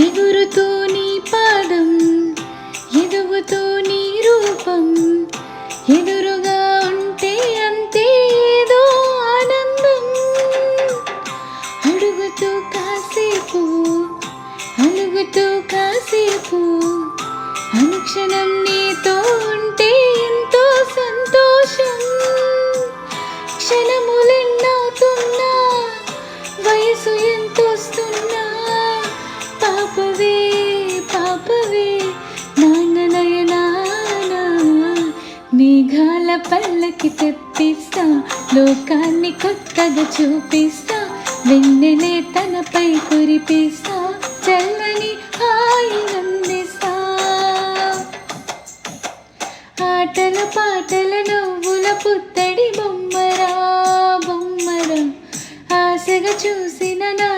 ఎగురుతూ నీ పాదం, ఎదుగుతూ నీ రూపం, ఎదురుగా ఉంటే అంతే ఏదో ఆనందం. అడుగుతూ కాసేపు, అలుగుతూ కాసేపు, అనుక్షణం నీతో ఉంటే ఎంతో సంతోషం. క్షణములెన్నవుతున్నా, వయసు ఎంతొస్తున్నా, పాపవే పాపవే నాన్న నయనాన. మేఘాల పల్లకి తెప్పిస్తా, లోకాన్ని కొత్తగా చూపిస్తా, వెన్నెలే తనపై కురిపిస్తా, చల్లని హాయినందిస్తా. ఆటల పాటల నవ్వుల పుత్తడి బొమ్మరా బొమ్మరా, ఆశగా చూసిన నా